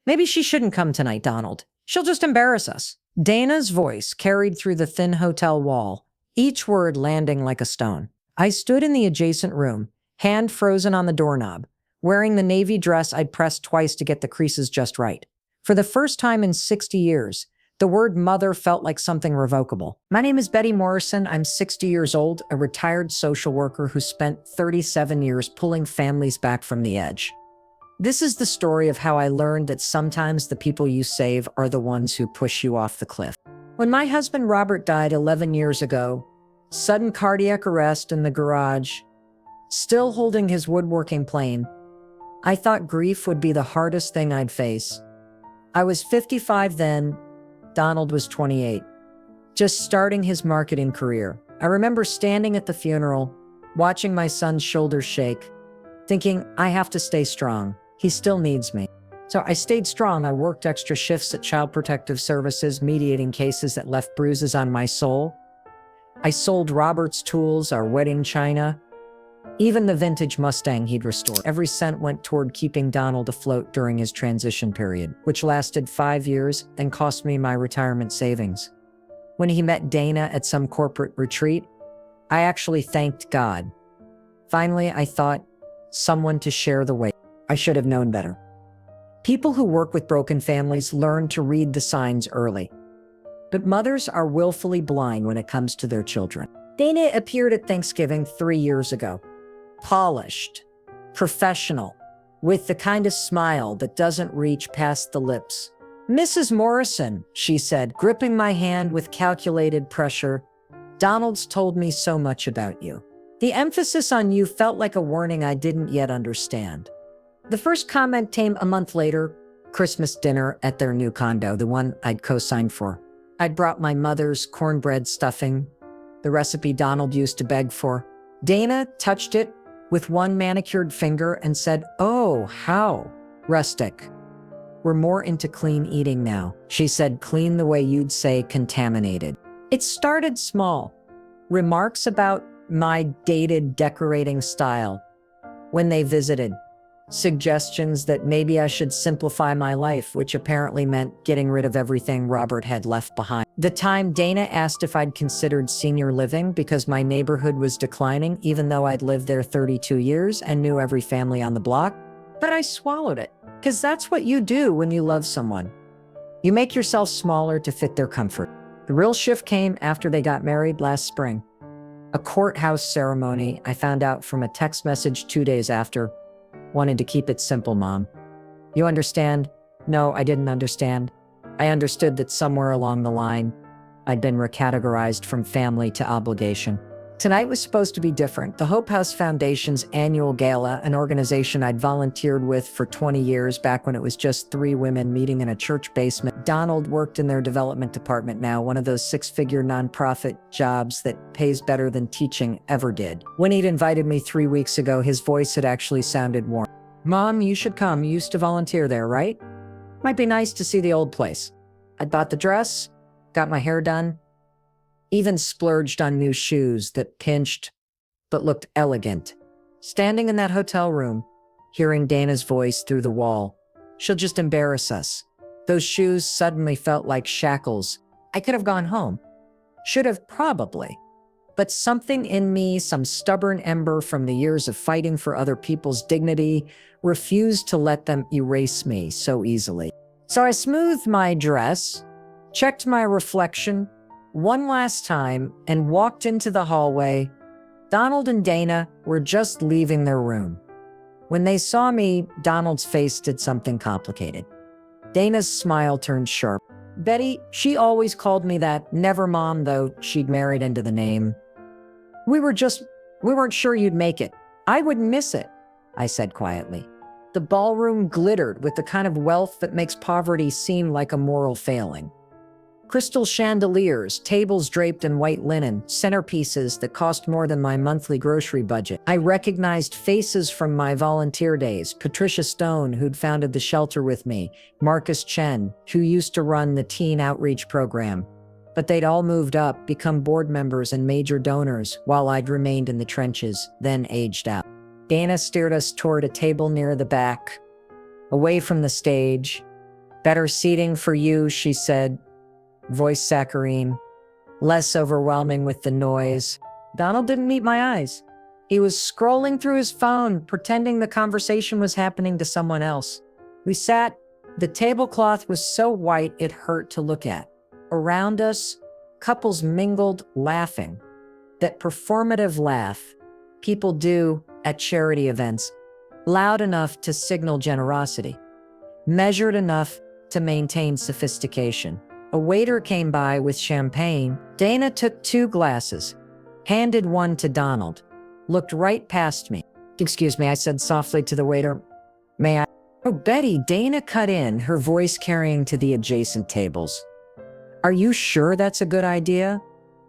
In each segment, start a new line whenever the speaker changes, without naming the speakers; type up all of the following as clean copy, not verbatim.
Maybe she shouldn't come tonight, Donald. She'll just embarrass us. Dana's voice carried through the thin hotel wall, each word landing like a stone. I stood in the adjacent room, hand frozen on the doorknob, wearing the navy dress I'd pressed twice to get the creases just right. For the first time in 60 years, the word mother felt like something revocable. My name is Betty Morrison. I'm 60 years old, a retired social worker who spent 37 years pulling families back from the edge. This is the story of how I learned that sometimes the people you save are the ones who push you off the cliff. When my husband Robert died 11 years ago, sudden cardiac arrest in the garage, still holding his woodworking plane, I thought grief would be the hardest thing I'd face. I was 55 then, Donald was 28, just starting his marketing career. I remember standing at the funeral, watching my son's shoulders shake, thinking, I have to stay strong. He still needs me. So I stayed strong. I worked extra shifts at Child Protective Services, mediating cases that left bruises on my soul. I sold Robert's tools, our wedding china, even the vintage Mustang he'd restored. Every cent went toward keeping Donald afloat during his transition period, which lasted 5 years and cost me my retirement savings. When he met Dana at some corporate retreat, I actually thanked God. Finally, I thought, someone to share the weight. I should have known better. People who work with broken families learn to read the signs early. But mothers are willfully blind when it comes to their children. Dana appeared at Thanksgiving 3 years ago. Polished, professional, with the kind of smile that doesn't reach past the lips. Mrs. Morrison, she said, gripping my hand with calculated pressure, Donald's told me so much about you. The emphasis on you felt like a warning I didn't yet understand. The first comment came a month later, Christmas dinner at their new condo, the one I'd co-signed for. I'd brought my mother's cornbread stuffing, the recipe Donald used to beg for. Dana touched it with one manicured finger and said, "Oh, how rustic. We're more into clean eating now." She said, "Clean the way you'd say contaminated." It started small. Remarks about my dated decorating style when they visited. Suggestions that maybe I should simplify my life, which apparently meant getting rid of everything Robert had left behind. The time Dana asked if I'd considered senior living because my neighborhood was declining, even though I'd lived there 32 years and knew every family on the block. But I swallowed it, because that's what you do when you love someone. You make yourself smaller to fit their comfort. The real shift came after they got married last spring. A courthouse ceremony, I found out from a text message 2 days after. Wanted to keep it simple, Mom. You understand? No, I didn't understand. I understood that somewhere along the line, I'd been recategorized from family to obligation. Tonight was supposed to be different. The Hope House Foundation's annual gala, an organization I'd volunteered with for 20 years back when it was just 3 women meeting in a church basement. Donald worked in their development department now, one of those 6-figure nonprofit jobs that pays better than teaching ever did. When he'd invited me 3 weeks ago, his voice had actually sounded warm. "Mom, you should come. You used to volunteer there, right? Might be nice to see the old place." I'd bought the dress, got my hair done, even splurged on new shoes that pinched but looked elegant. Standing in that hotel room, hearing Dana's voice through the wall, "She'll just embarrass us." Those shoes suddenly felt like shackles. I could have gone home. Should have, probably. But something in me, some stubborn ember from the years of fighting for other people's dignity, refused to let them erase me so easily. So I smoothed my dress, checked my reflection one last time, and walked into the hallway. Donald and Dana were just leaving their room. When they saw me, Donald's face did something complicated. Dana's smile turned sharp. "Betty, she always called me that. Never Mom, though she'd married into the name. We weren't sure you'd make it. I wouldn't miss it," I said quietly. The ballroom glittered with the kind of wealth that makes poverty seem like a moral failing. Crystal chandeliers, tables draped in white linen, centerpieces that cost more than my monthly grocery budget. I recognized faces from my volunteer days: Patricia Stone, who'd founded the shelter with me, Marcus Chen, who used to run the teen outreach program. But they'd all moved up, become board members and major donors, while I'd remained in the trenches, then aged out. Dana steered us toward a table near the back, away from the stage. Better seating for you, she said, voice saccharine, less overwhelming with the noise. Donald didn't meet my eyes. He was scrolling through his phone, pretending the conversation was happening to someone else. We sat. The tablecloth was so white it hurt to look at. Around us, couples mingled, laughing. That performative laugh people do at charity events, loud enough to signal generosity, measured enough to maintain sophistication. A waiter came by with champagne. Dana took 2 glasses, handed one to Donald, looked right past me. "Excuse me," I said softly to the waiter. "May I?" "Oh, Betty," Dana cut in, her voice carrying to the adjacent tables. "Are you sure that's a good idea?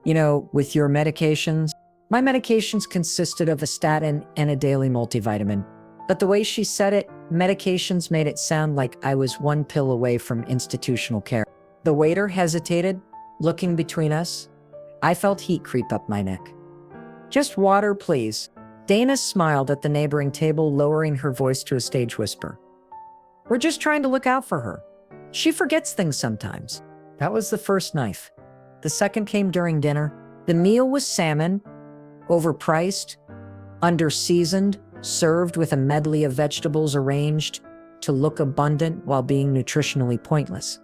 You know, with your medications?" My medications consisted of a statin and a daily multivitamin. But the way she said it, medications, made it sound like I was 1 pill away from institutional care. The waiter hesitated, looking between us. I felt heat creep up my neck. "Just water, please." Dana smiled at the neighboring table, lowering her voice to a stage whisper. "We're just trying to look out for her. She forgets things sometimes." That was the first knife. The second came during dinner. The meal was salmon, overpriced, under-seasoned, served with a medley of vegetables arranged to look abundant while being nutritionally pointless.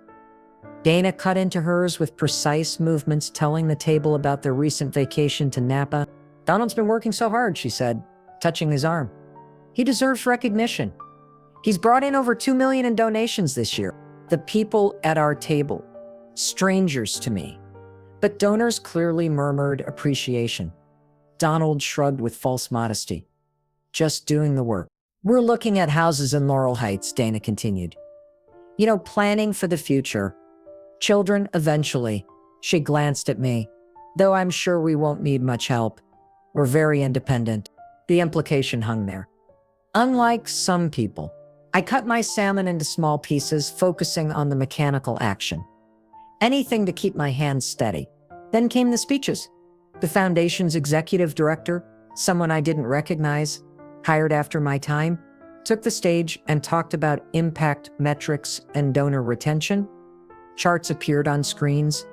Dana cut into hers with precise movements, telling the table about their recent vacation to Napa. "Donald's been working so hard," she said, touching his arm. "He deserves recognition. He's brought in over $2 million in donations this year." The people at our table, strangers to me, but donors clearly murmured appreciation. Donald shrugged with false modesty. "Just doing the work." "We're looking at houses in Laurel Heights," Dana continued. "You know, planning for the future. Children eventually." She glanced at me. "Though I'm sure we won't need much help. We're very independent." The implication hung there. Unlike some people, I cut my salmon into small pieces, focusing on the mechanical action. Anything to keep my hands steady. Then came the speeches. The foundation's executive director, someone I didn't recognize, hired after my time, took the stage and talked about impact metrics and donor retention. Charts appeared on screens.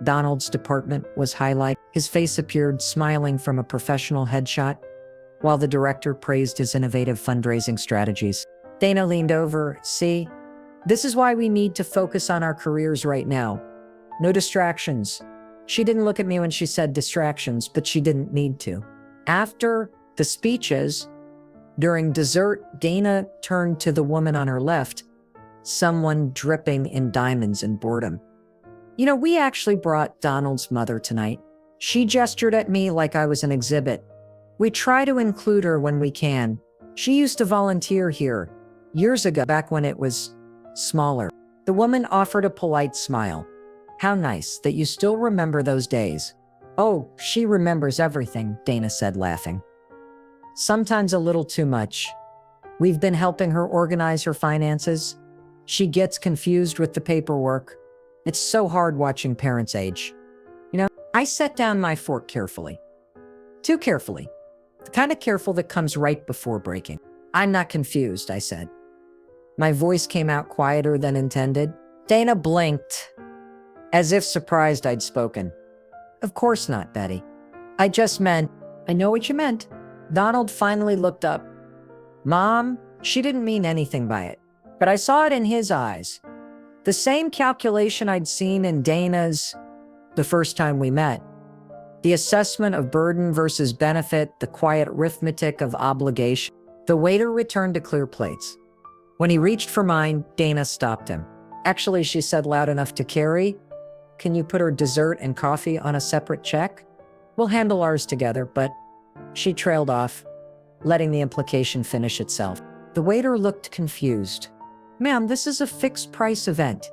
Donald's department was highlighted. His face appeared smiling from a professional headshot, while the director praised his innovative fundraising strategies. Dana leaned over. "See, this is why we need to focus on our careers right now. No distractions." She didn't look at me when she said distractions, but she didn't need to. After the speeches, during dessert, Dana turned to the woman on her left, someone dripping in diamonds and boredom. "You know, we actually brought Donald's mother tonight." She gestured at me like I was an exhibit. "We try to include her when we can. She used to volunteer here years ago, back when it was smaller." The woman offered a polite smile. "How nice that you still remember those days." "Oh, she remembers everything," Dana said, laughing. "Sometimes a little too much. We've been helping her organize her finances. She gets confused with the paperwork. It's so hard watching parents age." You know, I set down my fork carefully. Too carefully. The kind of careful that comes right before breaking. "I'm not confused," I said. My voice came out quieter than intended. Dana blinked, as if surprised I'd spoken. "Of course not, Betty. I just meant—" "I know what you meant." Donald finally looked up. "Mom," she didn't mean anything by it, but I saw it in his eyes. The same calculation I'd seen in Dana's the first time we met. The assessment of burden versus benefit, the quiet arithmetic of obligation. The waiter returned to clear plates. When he reached for mine, Dana stopped him. "Actually," she said loud enough to carry, "can you put her dessert and coffee on a separate check? We'll handle ours together," but she trailed off, letting the implication finish itself. The waiter looked confused. "Ma'am, this is a fixed price event.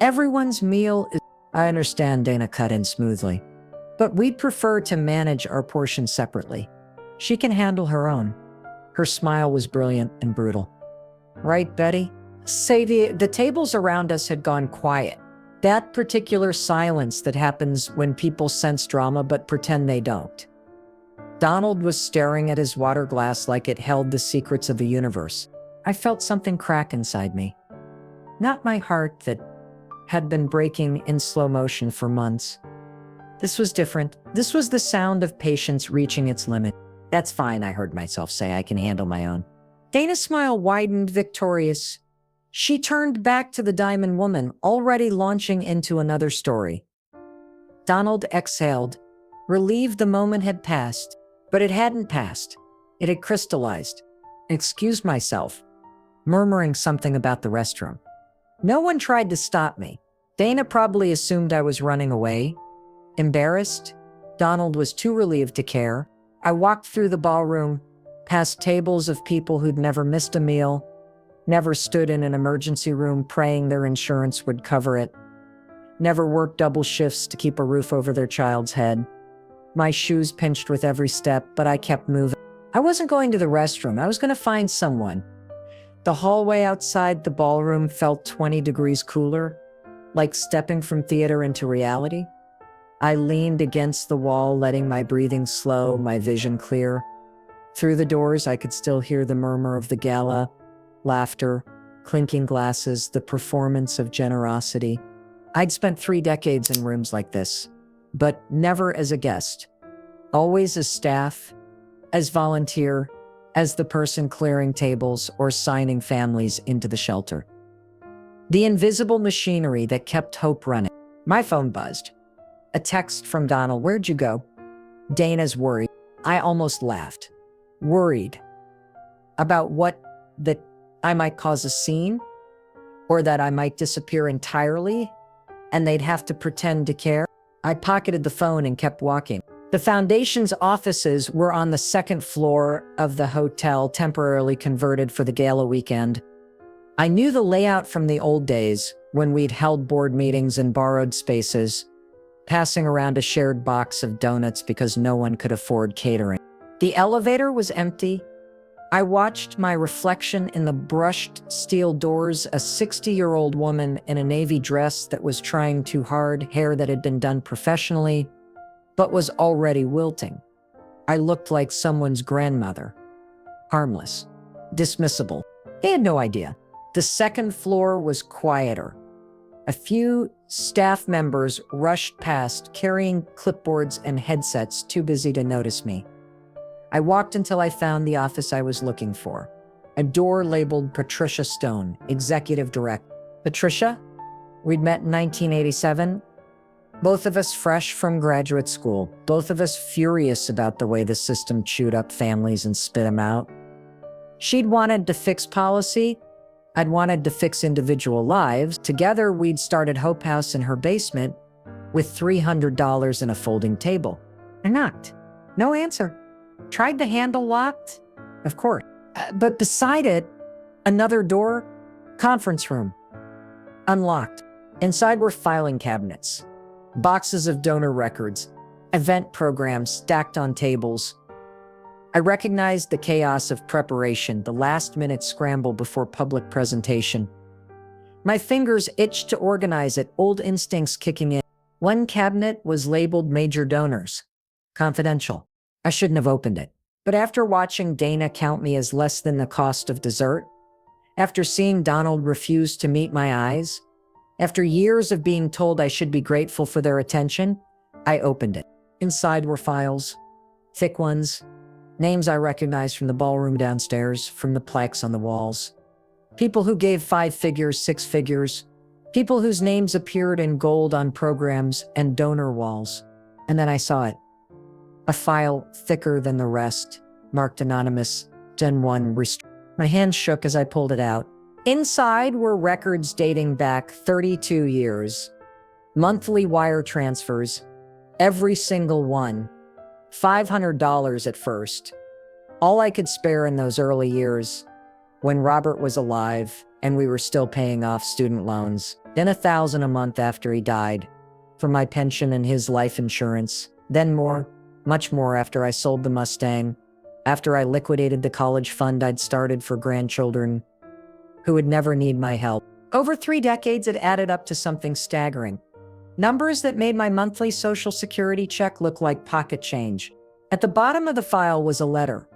Everyone's meal is—" "I understand," Dana cut in smoothly. "But we'd prefer to manage our portions separately. She can handle her own." Her smile was brilliant and brutal. "Right, Betty?" Say, the tables around us had gone quiet. That particular silence that happens when people sense drama but pretend they don't. Donald was staring at his water glass like it held the secrets of the universe. I felt something crack inside me. not my heart that had been breaking in slow motion for months. This was different. This was the sound of patience reaching its limit. "That's fine," I heard myself say. "I can handle my own." Dana's smile widened, victorious. She turned back to the Diamond Woman, already launching into another story. Donald exhaled, relieved the moment had passed. But it hadn't passed. It had crystallized. I excused myself, murmuring something about the restroom. No one tried to stop me. Dana probably assumed I was running away. Embarrassed, Donald was too relieved to care. I walked through the ballroom, past tables of people who'd never missed a meal, never stood in an emergency room praying their insurance would cover it, never worked double shifts to keep a roof over their child's head. My shoes pinched with every step, but I kept moving. I wasn't going to the restroom. I was going to find someone. The hallway outside the ballroom felt 20 degrees cooler, like stepping from theater into reality. I leaned against the wall, letting my breathing slow, my vision clear. Through the doors, I could still hear the murmur of the gala, laughter, clinking glasses, the performance of generosity. I'd spent 3 decades in rooms like this, but never as a guest. Always as staff, as volunteer, as the person clearing tables or signing families into the shelter. The invisible machinery that kept hope running. My phone buzzed. A text from Donald. "Where'd you go?" Dana's worried. I almost laughed. Worried. About what? That I might cause a scene? Or that I might disappear entirely? And they'd have to pretend to care? I pocketed the phone and kept walking. The foundation's offices were on the 2nd floor of the hotel, temporarily converted for the gala weekend. I knew the layout from the old days when we'd held board meetings in borrowed spaces, passing around a shared box of donuts because no one could afford catering. The elevator was empty. I watched my reflection in the brushed steel doors, a 60-year-old woman in a navy dress that was trying too hard, hair that had been done professionally, but was already wilting. I looked like someone's grandmother. Harmless. Dismissible. They had no idea. The 2nd floor was quieter. A few staff members rushed past, carrying clipboards and headsets, too busy to notice me. I walked until I found the office I was looking for. A door labeled Patricia Stone, Executive Director. Patricia? We'd met in 1987. Both of us fresh from graduate school. Both of us furious about the way the system chewed up families and spit them out. She'd wanted to fix policy. I'd wanted to fix individual lives. Together, we'd started Hope House in her basement with $300 and a folding table. I knocked. No answer. Tried the handle locked? Of course. But beside it, another door, conference room. Unlocked. Inside were filing cabinets, boxes of donor records, event programs stacked on tables. I recognized the chaos of preparation, the last-minute scramble before public presentation. My fingers itched to organize it, old instincts kicking in. One cabinet was labeled Major Donors, confidential. I shouldn't have opened it. But after watching Dana count me as less than the cost of dessert, after seeing Donald refuse to meet my eyes, after years of being told I should be grateful for their attention, I opened it. Inside were files, thick ones, names I recognized from the ballroom downstairs, from the plaques on the walls. People who gave 5 figures, 6 figures, people whose names appeared in gold on programs and donor walls. And then I saw it. A file thicker than the rest, marked anonymous, Gen 1 My hand shook as I pulled it out. Inside were records dating back 32 years. Monthly wire transfers, every single one. $500 at first. All I could spare in those early years, when Robert was alive and we were still paying off student loans. Then $1,000 a month after he died, for my pension and his life insurance. Then more. Much more after I sold the Mustang, after I liquidated the college fund I'd started for grandchildren who would never need my help. Over 3 decades, it added up to something staggering. Numbers that made my monthly Social Security check look like pocket change. At the bottom of the file was a letter.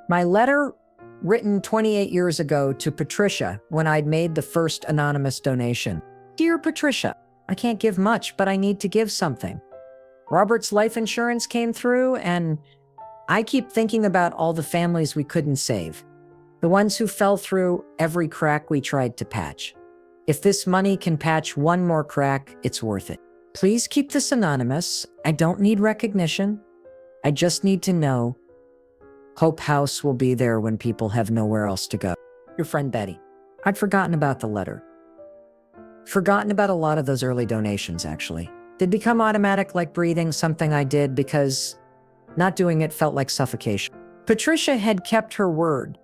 My letter written 28 years ago to Patricia when I'd made the first anonymous donation. Dear Patricia, I can't give much, but I need to give something. Robert's life insurance came through, and I keep thinking about all the families we couldn't save. The ones who fell through every crack we tried to patch. If this money can patch one more crack, it's worth it. Please keep this anonymous. I don't need recognition. I just need to know Hope House will be there when people have nowhere else to go. Your friend Betty. I'd forgotten about the letter. Forgotten about a lot of those early donations, actually. They'd become automatic like breathing, something I did because not doing it felt like suffocation. Patricia had kept her word,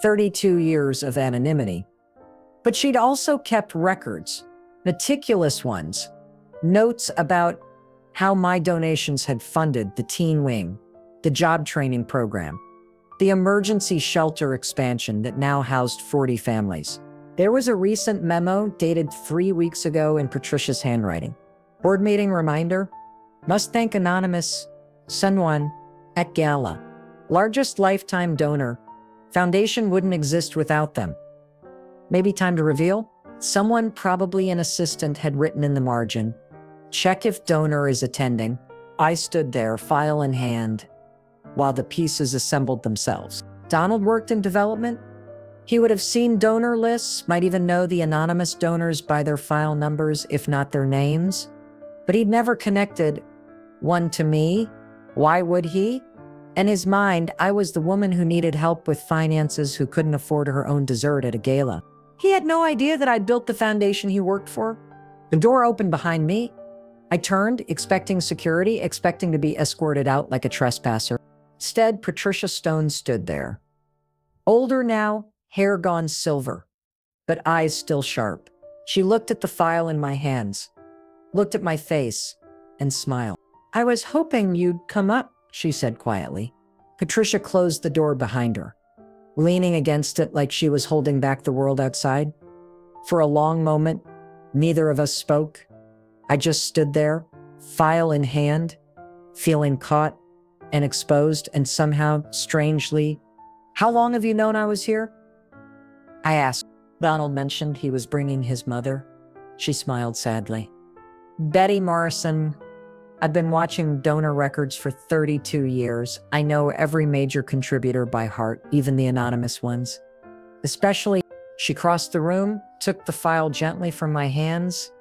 32 years of anonymity. But she'd also kept records, meticulous ones, notes about how my donations had funded the teen wing, the job training program, the emergency shelter expansion that now housed 40 families. There was a recent memo dated 3 weeks ago in Patricia's handwriting. Board meeting reminder, must thank anonymous someone at gala. Largest lifetime donor. Foundation wouldn't exist without them. Maybe time to reveal? Someone, probably an assistant, had written in the margin, check if donor is attending. I stood there, file in hand, while the pieces assembled themselves. Donald worked in development. He would have seen donor lists, might even know the anonymous donors by their file numbers, if not their names. But he'd never connected one to me. Why would he? In his mind, I was the woman who needed help with finances, who couldn't afford her own dessert at a gala. He had no idea that I'd built the foundation he worked for. The door opened behind me. I turned, expecting security, expecting to be escorted out like a trespasser. Instead, Patricia Stone stood there. Older now, hair gone silver, but eyes still sharp. She looked at the file in my hands, looked at my face, and smiled. I was hoping you'd come up, she said quietly. Patricia closed the door behind her, leaning against it like she was holding back the world outside. For a long moment, neither of us spoke. I just stood there, file in hand, feeling caught and exposed, and somehow, strangely, how long have you known I was here? I asked. Donald mentioned he was bringing his mother. She smiled sadly. Betty Morrison. I've been watching donor records for 32 years. I know every major contributor by heart, even the anonymous ones. Especially, she crossed the room, took the file gently from my hands,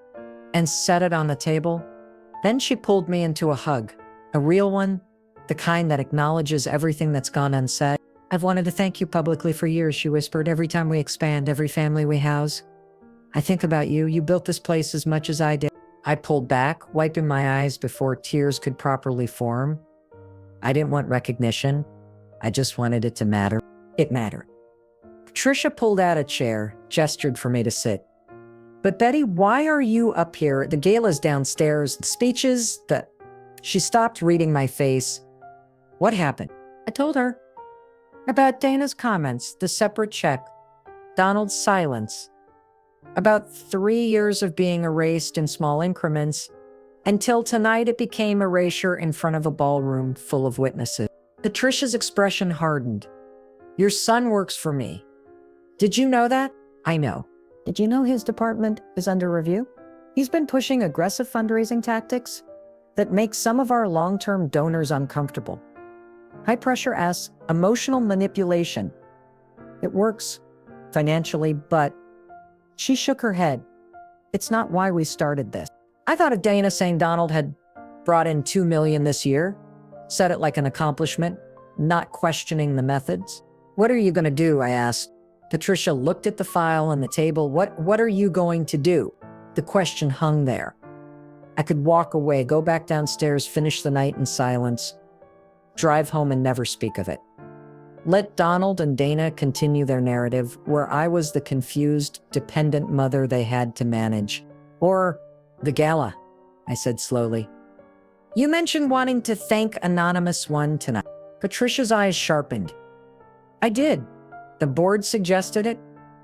and set it on the table. Then she pulled me into a hug, a real one, the kind that acknowledges everything that's gone unsaid. I've wanted to thank you publicly for years, she whispered. Every time we expand, every family we house. I think about you. You built this place as much as I did. I pulled back, wiping my eyes before tears could properly form. I didn't want recognition. I just wanted it to matter. It mattered. Patricia pulled out a chair, gestured for me to sit. But Betty, why are you up here? The gala's downstairs. The speeches, She stopped reading my face. What happened? I told her. About Dana's comments, the separate check, Donald's silence. About 3 years of being erased in small increments, until tonight it became erasure in front of a ballroom full of witnesses. Patricia's expression hardened. Your son works for me. Did you know that? I know. Did you know his department is under review? He's been pushing aggressive fundraising tactics that make some of our long-term donors uncomfortable. High-pressure asks, emotional manipulation. It works financially, but she shook her head. It's not why we started this. I thought of Dana saying Donald had brought in $2 million this year, said it like an accomplishment, not questioning the methods. What are you going to do? I asked. Patricia looked at the file on the table. What are you going to do? The question hung there. I could walk away, go back downstairs, finish the night in silence, drive home and never speak of it. Let Donald and Dana continue their narrative where I was the confused, dependent mother they had to manage. Or the gala, I said slowly. You mentioned wanting to thank Anonymous One tonight. Patricia's eyes sharpened. I did. The board suggested it.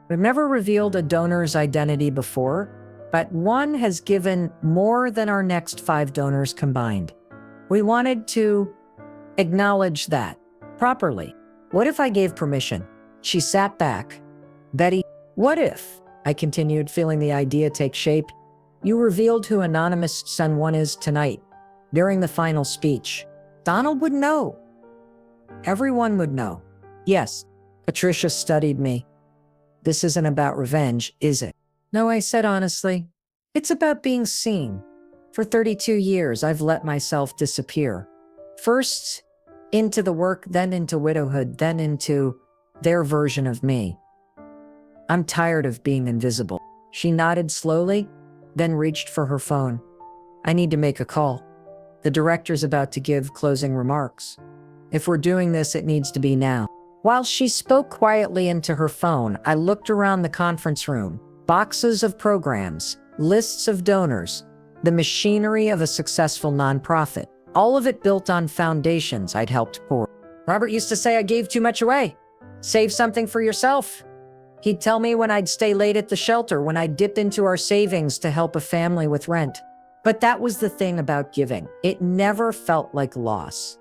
We've never revealed a donor's identity before, but one has given more than our next 5 donors combined. We wanted to acknowledge that properly. What if I gave permission? She sat back. Betty, what if, I continued, feeling the idea take shape, you revealed who anonymous son one is tonight, during the final speech? Donald would know. Everyone would know. Yes, Patricia studied me. This isn't about revenge, is it? No, I said honestly. It's about being seen. For 32 years, I've let myself disappear. First into the work, then into widowhood, then into their version of me. I'm tired of being invisible. She nodded slowly, then reached for her phone. I need to make a call. The director's about to give closing remarks. If we're doing this, it needs to be now. While she spoke quietly into her phone, I looked around the conference room. Boxes of programs, lists of donors, the machinery of a successful nonprofit. All of it built on foundations I'd helped pour. Robert used to say I gave too much away. Save something for yourself. He'd tell me when I'd stay late at the shelter, when I'd dip into our savings to help a family with rent. But that was the thing about giving. It never felt like loss.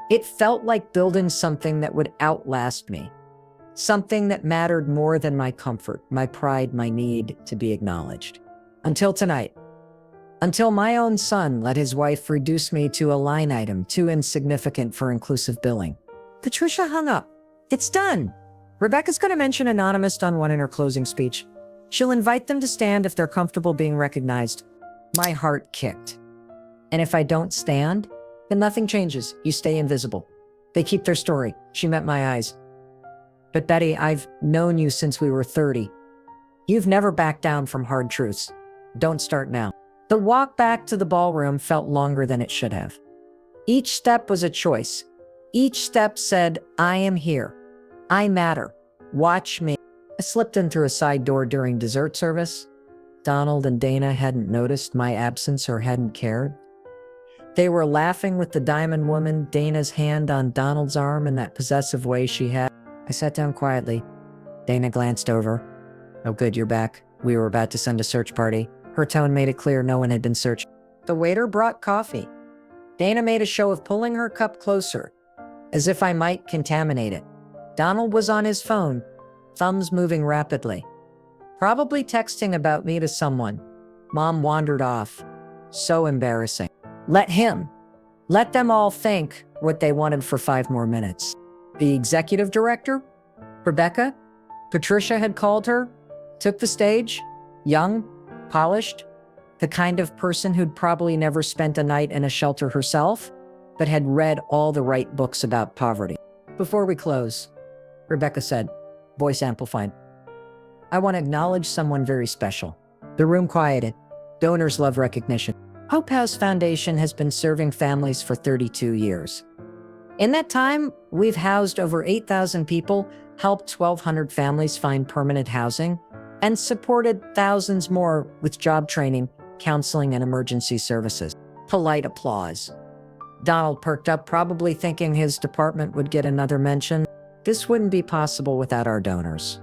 It felt like building something that would outlast me. Something that mattered more than my comfort, my pride, my need to be acknowledged. Until tonight. Until my own son let his wife reduce me to a line item too insignificant for inclusive billing. Patricia hung up. It's done. Rebecca's going to mention Anonymous on one in her closing speech. She'll invite them to stand if they're comfortable being recognized. My heart kicked. And if I don't stand, then nothing changes. You stay invisible. They keep their story. She met my eyes. But Betty, I've known you since we were 30. You've never backed down from hard truths. Don't start now. The walk back to the ballroom felt longer than it should have. Each step was a choice. Each step said, I am here. I matter. Watch me. I slipped in through a side door during dessert service. Donald and Dana hadn't noticed my absence or hadn't cared. They were laughing with the diamond woman, Dana's hand on Donald's arm in that possessive way she had. I sat down quietly. Dana glanced over. Oh, good, you're back. We were about to send a search party. Her tone made it clear no one had been searched. The waiter brought coffee. Dana made a show of pulling her cup closer, as if I might contaminate it. Donald was on his phone, thumbs moving rapidly. Probably texting about me to someone. Mom wandered off. So embarrassing. Let them all think what they wanted for 5 more minutes. The executive director, Rebecca, Patricia had called her, took the stage, young, polished, the kind of person who'd probably never spent a night in a shelter herself, but had read all the right books about poverty. Before we close, Rebecca said, voice amplified, I want to acknowledge someone very special. The room quieted. Donors love recognition. Hope House Foundation has been serving families for 32 years. In that time, we've housed over 8,000 people, helped 1,200 families find permanent housing, and supported thousands more with job training, counseling, and emergency services. Polite applause. Donald perked up, probably thinking his department would get another mention. This wouldn't be possible without our donors.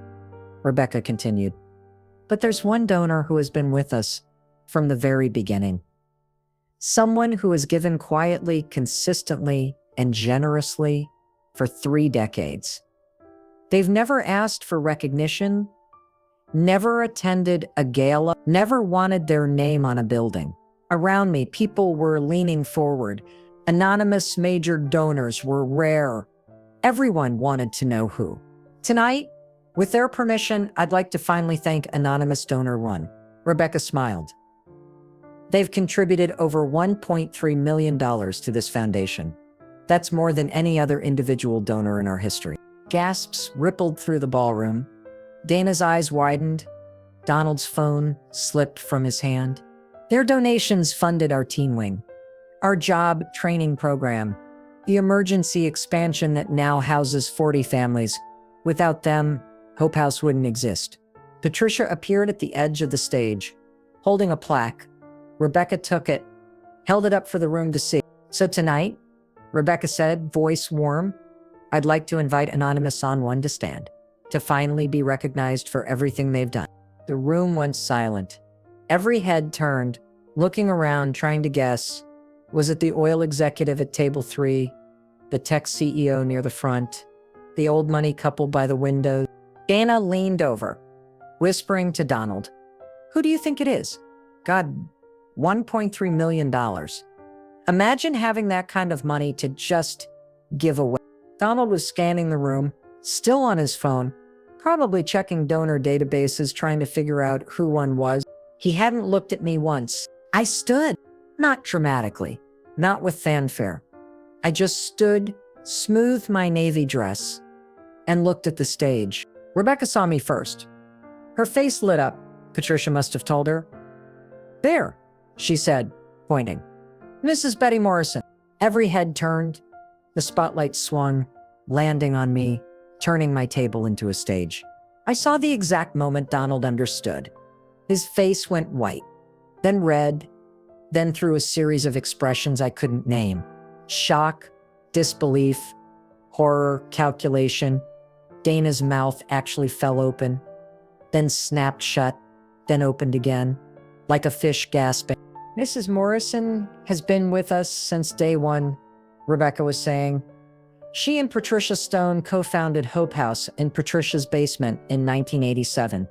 Rebecca continued. But there's one donor who has been with us from the very beginning. Someone who has given quietly, consistently, and generously for 3 decades. They've never asked for recognition, never attended a gala, never wanted their name on a building. Around me, people were leaning forward. Anonymous major donors were rare. Everyone wanted to know who. Tonight, with their permission, I'd like to finally thank Anonymous Donor 1. Rebecca smiled. They've contributed over $1.3 million to this foundation. That's more than any other individual donor in our history. Gasps rippled through the ballroom. Dana's eyes widened. Donald's phone slipped from his hand. Their donations funded our teen wing, our job training program, the emergency expansion that now houses 40 families. Without them, Hope House wouldn't exist. Patricia appeared at the edge of the stage, holding a plaque. Rebecca took it, held it up for the room to see. So tonight, Rebecca said, voice warm, I'd like to invite Anonymous on 1 to stand, to finally be recognized for everything they've done. The room went silent. Every head turned, looking around, trying to guess. Was it the oil executive at table 3, the tech CEO near the front, the old money couple by the window. Dana leaned over, whispering to Donald, "Who do you think it is?" God, $1.3 million. Imagine having that kind of money to just give away. Donald was scanning the room, still on his phone, probably checking donor databases, trying to figure out who one was. He hadn't looked at me once. I stood, not dramatically, not with fanfare. I just stood, smoothed my navy dress, and looked at the stage. Rebecca saw me first. Her face lit up, Patricia must have told her. "There," she said, pointing. "Mrs. Betty Morrison." Every head turned. The spotlight swung, landing on me, turning my table into a stage. I saw the exact moment Donald understood. His face went white, then red, then through a series of expressions I couldn't name. Shock, disbelief, horror, calculation. Dana's mouth actually fell open, then snapped shut, then opened again, like a fish gasping. "Mrs. Morrison has been with us since day one," Rebecca was saying. She and Patricia Stone co-founded Hope House in Patricia's basement in 1987.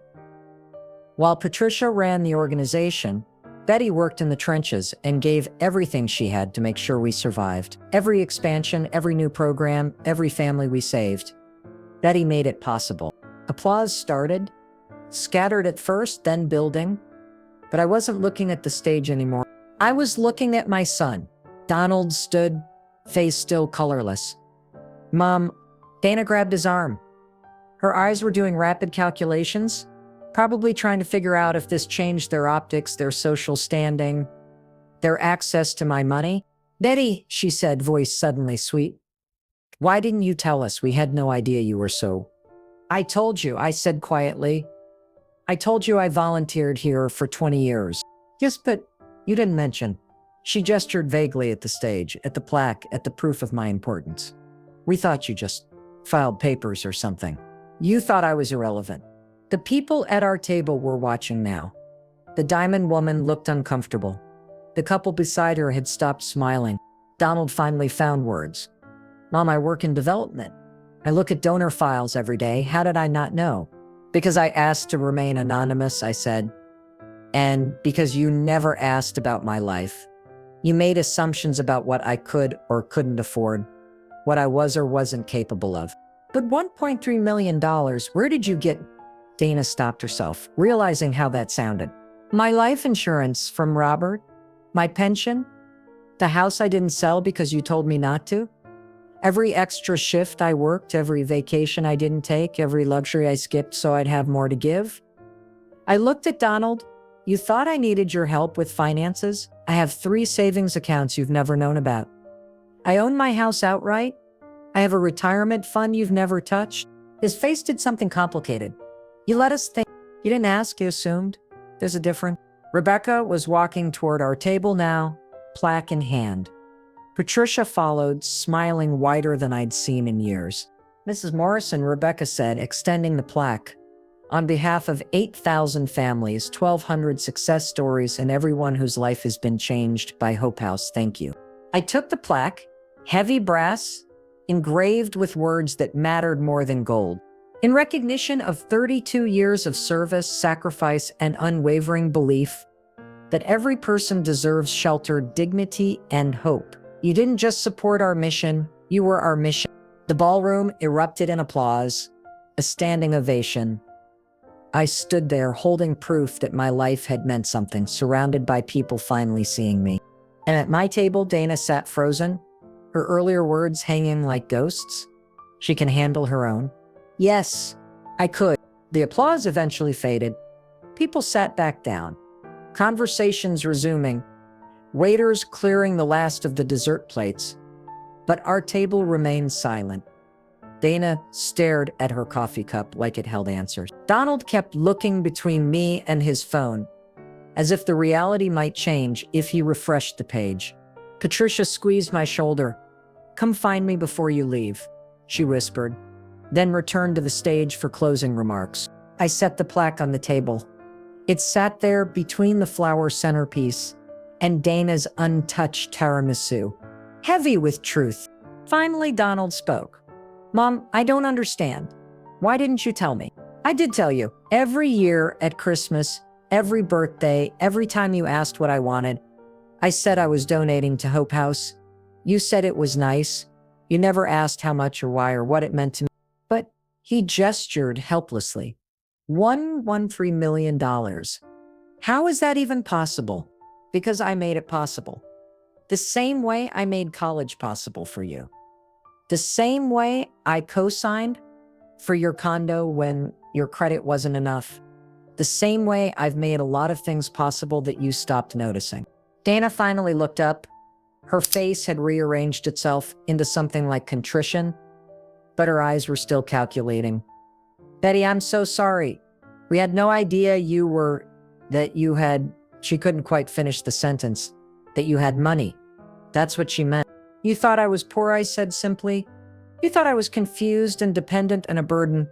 While Patricia ran the organization, Betty worked in the trenches and gave everything she had to make sure we survived. Every expansion, every new program, every family we saved. Betty made it possible. Applause started, scattered at first, then building. But I wasn't looking at the stage anymore. I was looking at my son. Donald stood, face still colorless. "Mom," Dana grabbed his arm. Her eyes were doing rapid calculations, probably trying to figure out if this changed their optics, their social standing, their access to my money. "Betty," she said, voice suddenly sweet. "Why didn't you tell us? We had no idea you were so." "I told you," I said quietly. "I told you I volunteered here for 20 years. Yes, but you didn't mention." She gestured vaguely at the stage, at the plaque, at the proof of my importance. "We thought you just filed papers or something. You thought I was irrelevant." The people at our table were watching now. The diamond woman looked uncomfortable. The couple beside her had stopped smiling. Donald finally found words. "Mom, I work in development. I look at donor files every day. How did I not know?" "Because I asked to remain anonymous," I said. "And because you never asked about my life. You made assumptions about what I could or couldn't afford, what I was or wasn't capable of." "But $1.3 million, where did you get?" Dana stopped herself, realizing how that sounded. "My life insurance from Robert, my pension, the house I didn't sell because you told me not to, every extra shift I worked, every vacation I didn't take, every luxury I skipped so I'd have more to give." I looked at Donald. "You thought I needed your help with finances? I have 3 savings accounts you've never known about. I own my house outright. I have a retirement fund you've never touched." His face did something complicated. "You let us think. You didn't ask, you assumed. There's a difference." Rebecca was walking toward our table now, plaque in hand. Patricia followed, smiling wider than I'd seen in years. "Mrs. Morrison," Rebecca said, extending the plaque. "On behalf of 8,000 families, 1,200 success stories, and everyone whose life has been changed by Hope House, thank you." I took the plaque, heavy brass, engraved with words that mattered more than gold. In recognition of 32 years of service, sacrifice, and unwavering belief that every person deserves shelter, dignity, and hope. You didn't just support our mission, you were our mission. The ballroom erupted in applause, a standing ovation. I stood there holding proof that my life had meant something, surrounded by people finally seeing me. And at my table, Dana sat frozen, her earlier words hanging like ghosts. "She can handle her own." Yes, I could. The applause eventually faded. People sat back down. Conversations resuming. Waiters clearing the last of the dessert plates. But our table remained silent. Dana stared at her coffee cup like it held answers. Donald kept looking between me and his phone, as if the reality might change if he refreshed the page. Patricia squeezed my shoulder. "Come find me before you leave," she whispered, then returned to the stage for closing remarks. I set the plaque on the table. It sat there between the flower centerpiece and Dana's untouched tiramisu, heavy with truth. Finally, Donald spoke. Mom, I don't understand. Why didn't you tell me? I did tell you. Every year at Christmas, every birthday, every time you asked what I wanted, I said I was donating to Hope House. You said it was nice. You never asked how much or why or what it meant to me. But he gestured helplessly. $113 million. How is that even possible? Because I made it possible. The same way I made college possible for you. The same way I co-signed for your condo when your credit wasn't enough. The same way I've made a lot of things possible that you stopped noticing. Dana finally looked up. Her face had rearranged itself into something like contrition, but her eyes were still calculating. Betty, I'm so sorry. We had no idea she couldn't quite finish the sentence, that you had money. That's what she meant. You thought I was poor, I said simply. You thought I was confused and dependent and a burden.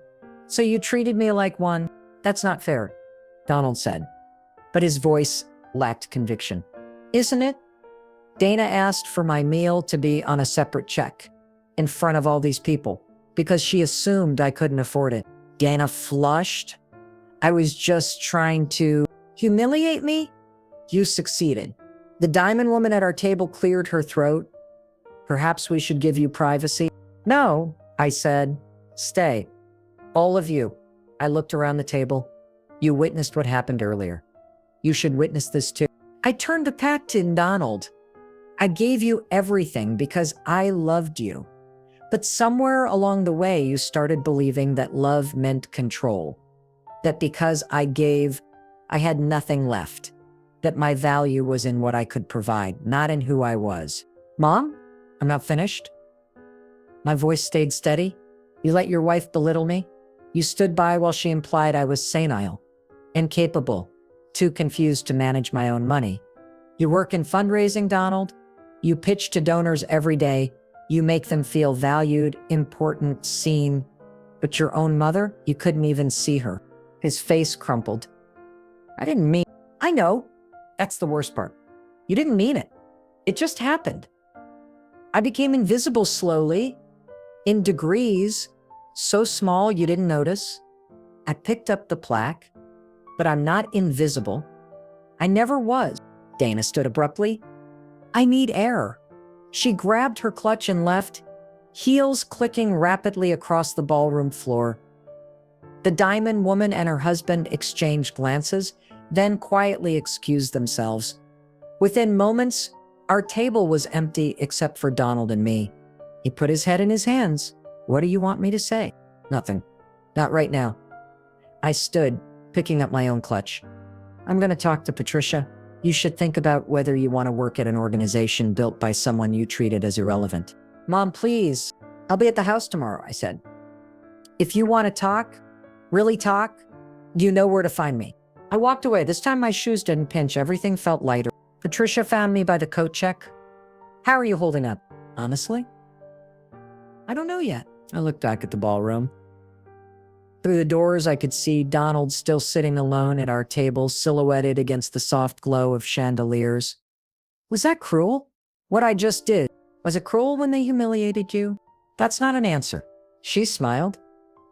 So you treated me like one. That's not fair, Donald said. But his voice lacked conviction. Isn't it? Dana asked for my meal to be on a separate check in front of all these people because she assumed I couldn't afford it. Dana flushed. I was just trying to humiliate me? You succeeded. The diamond woman at our table cleared her throat. Perhaps we should give you privacy. No, I said. Stay. All of you. I looked around the table. You witnessed what happened earlier. You should witness this too. I turned the back to Donald. I gave you everything because I loved you. But somewhere along the way, you started believing that love meant control. That because I gave, I had nothing left. That my value was in what I could provide, not in who I was. Mom, I'm not finished. My voice stayed steady. You let your wife belittle me. You stood by while she implied I was senile, incapable, too confused to manage my own money. You work in fundraising, Donald. You pitch to donors every day. You make them feel valued, important, seen. But your own mother, you couldn't even see her. His face crumpled. I didn't mean. I know. That's the worst part. You didn't mean it. It just happened. I became invisible slowly, in degrees, so small you didn't notice. I picked up the plaque, but I'm not invisible. I never was. Dana stood abruptly. I need air. She grabbed her clutch and left, heels clicking rapidly across the ballroom floor. The diamond woman and her husband exchanged glances, then quietly excused themselves. Within moments, our table was empty except for Donald and me. He put his head in his hands. What do you want me to say? Nothing. Not right now. I stood, picking up my own clutch. I'm going to talk to Patricia. You should think about whether you want to work at an organization built by someone you treated as irrelevant. Mom, please. I'll be at the house tomorrow, I said. If you want to talk, really talk, you know where to find me. I walked away. This time my shoes didn't pinch. Everything felt lighter. Patricia found me by the coat check. How are you holding up? Honestly? I don't know yet. I looked back at the ballroom. Through the doors, I could see Donald still sitting alone at our table, silhouetted against the soft glow of chandeliers. Was that cruel? What I just did, was it cruel when they humiliated you? That's not an answer. She smiled.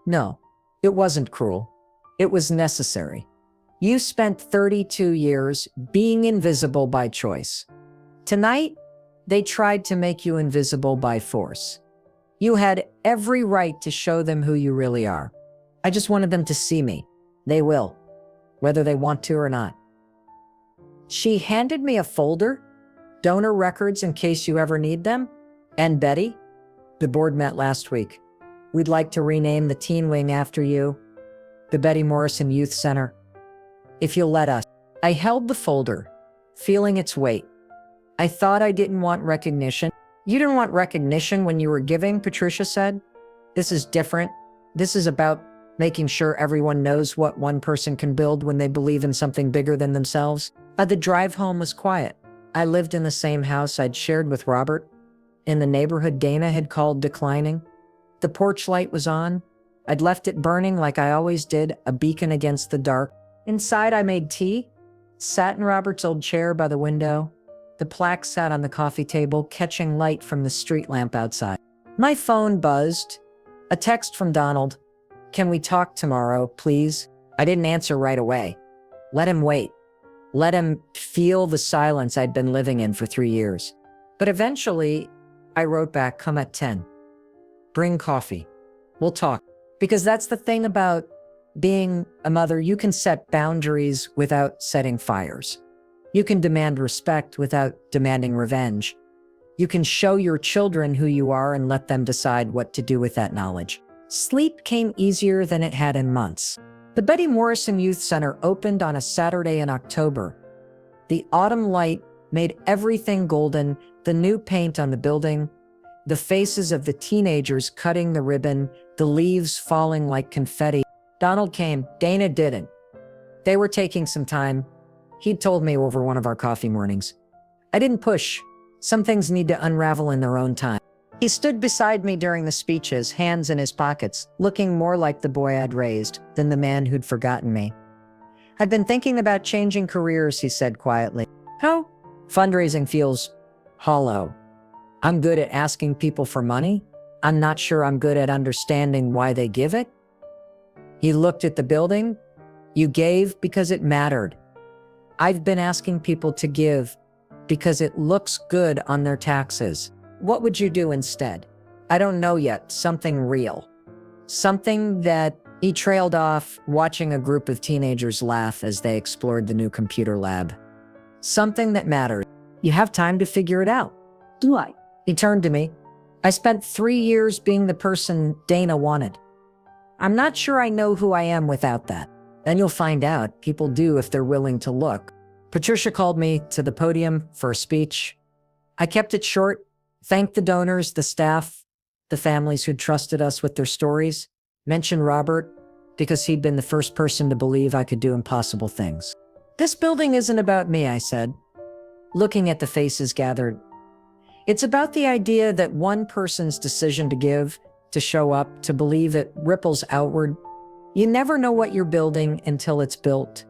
No, it wasn't cruel. It was necessary. You spent 32 years being invisible by choice. Tonight, they tried to make you invisible by force. You had every right to show them who you really are. I just wanted them to see me. They will, whether they want to or not. She handed me a folder, donor records in case you ever need them, and Betty. The board met last week. We'd like to rename the teen wing after you, the Betty Morrison Youth Center. If you'll let us. I held the folder, feeling its weight. I thought I didn't want recognition. You didn't want recognition when you were giving, Patricia said. This is different. This is about making sure everyone knows what one person can build when they believe in something bigger than themselves. The drive home was quiet. I lived in the same house I'd shared with Robert, in the neighborhood Dana had called declining. The porch light was on. I'd left it burning like I always did, a beacon against the dark. Inside, I made tea, sat in Robert's old chair by the window. The plaque sat on the coffee table, catching light from the street lamp outside. My phone buzzed. A text from Donald. Can we talk tomorrow, please? I didn't answer right away. Let him wait. Let him feel the silence I'd been living in for 3 years. But eventually, I wrote back, come at 10. Bring coffee. We'll talk. Because that's the thing about being a mother. You can set boundaries without setting fires. You can demand respect without demanding revenge. You can show your children who you are and let them decide what to do with that knowledge. Sleep came easier than it had in months. The Betty Morrison Youth Center opened on a Saturday in October. The autumn light made everything golden, the new paint on the building, the faces of the teenagers cutting the ribbon, the leaves falling like confetti. Donald came, Dana didn't. They were taking some time. He'd told me over one of our coffee mornings. I didn't push. Some things need to unravel in their own time. He stood beside me during the speeches, hands in his pockets, looking more like the boy I'd raised than the man who'd forgotten me. I've been thinking about changing careers, he said quietly. How? Fundraising feels hollow. I'm good at asking people for money. I'm not sure I'm good at understanding why they give it. He looked at the building. You gave because it mattered. I've been asking people to give because it looks good on their taxes. What would you do instead? I don't know yet. Something real. Something that he trailed off, watching a group of teenagers laugh as they explored the new computer lab. Something that matters. You have time to figure it out. Do I? He turned to me. I spent 3 years being the person Dana wanted. I'm not sure I know who I am without that. Then you'll find out. People do if they're willing to look. Patricia called me to the podium for a speech. I kept it short, thanked the donors, the staff, the families who'd trusted us with their stories, mentioned Robert because he'd been the first person to believe I could do impossible things. This building isn't about me, I said, looking at the faces gathered. It's about the idea that one person's decision to give, to show up, to believe it ripples outward. You never know what you're building until it's built.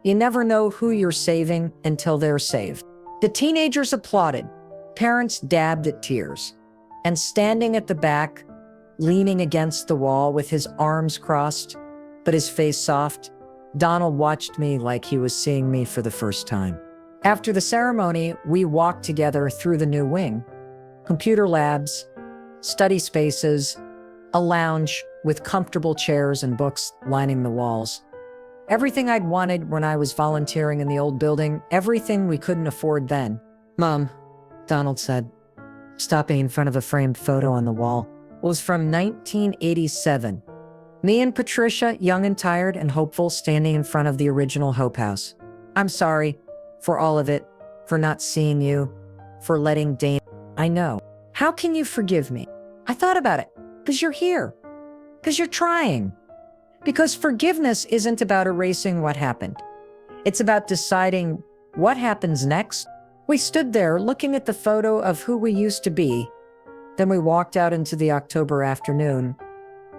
You never know who you're saving until they're saved. The teenagers applauded. Parents dabbed at tears. And standing at the back, leaning against the wall with his arms crossed, but his face soft, Donald watched me like he was seeing me for the first time. After the ceremony, we walked together through the new wing. Computer labs, study spaces, a lounge with comfortable chairs and books lining the walls. Everything I'd wanted when I was volunteering in the old building, everything we couldn't afford then. Mom, Donald said, stopping in front of a framed photo on the wall, was from 1987. Me and Patricia, young and tired and hopeful, standing in front of the original Hope House. I'm sorry for all of it, for not seeing you, for letting Dana. I know. How can you forgive me? I thought about it. Because you're here. Because you're trying. Because forgiveness isn't about erasing what happened. It's about deciding what happens next. We stood there looking at the photo of who we used to be. Then we walked out into the October afternoon,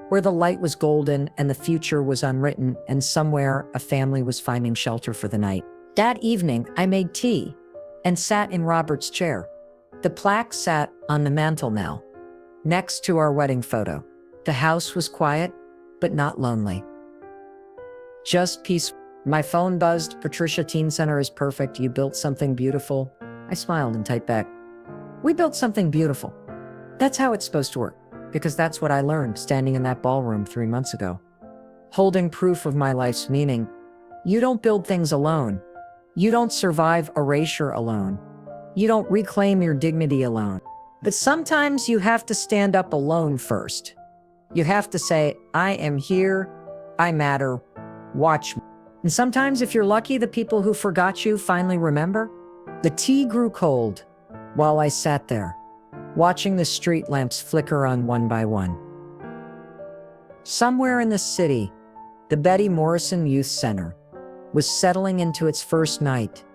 where the light was golden and the future was unwritten, and somewhere a family was finding shelter for the night. That evening, I made tea and sat in Robert's chair. The plaque sat on the mantel now, next to our wedding photo. The house was quiet, but not lonely. Just peaceful. My phone buzzed. Patricia, Teen Center is perfect. You built something beautiful. I smiled and typed back. We built something beautiful. That's how it's supposed to work, because that's what I learned standing in that ballroom 3 months ago. Holding proof of my life's meaning. You don't build things alone. You don't survive erasure alone. You don't reclaim your dignity alone. But sometimes you have to stand up alone first. You have to say, I am here, I matter, watch me. And sometimes if you're lucky, the people who forgot you finally remember. The tea grew cold while I sat there, watching the street lamps flicker on one by one. Somewhere in the city, the Betty Morrison Youth Center was settling into its first night.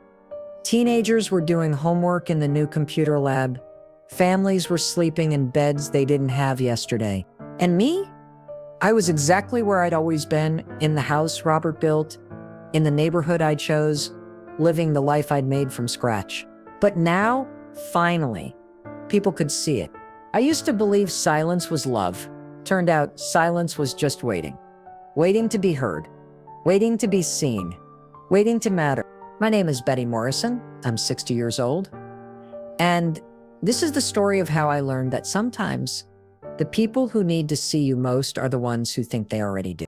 Teenagers were doing homework in the new computer lab. Families were sleeping in beds they didn't have yesterday. And me? I was exactly where I'd always been, in the house Robert built, in the neighborhood I chose, living the life I'd made from scratch. But now, finally, people could see it. I used to believe silence was love, Turned out silence was just waiting. Waiting to be heard. Waiting to be seen. Waiting to matter. My name is Betty Morrison. I'm 60 years old. And this is the story of how I learned that sometimes the people who need to see you most are the ones who think they already do.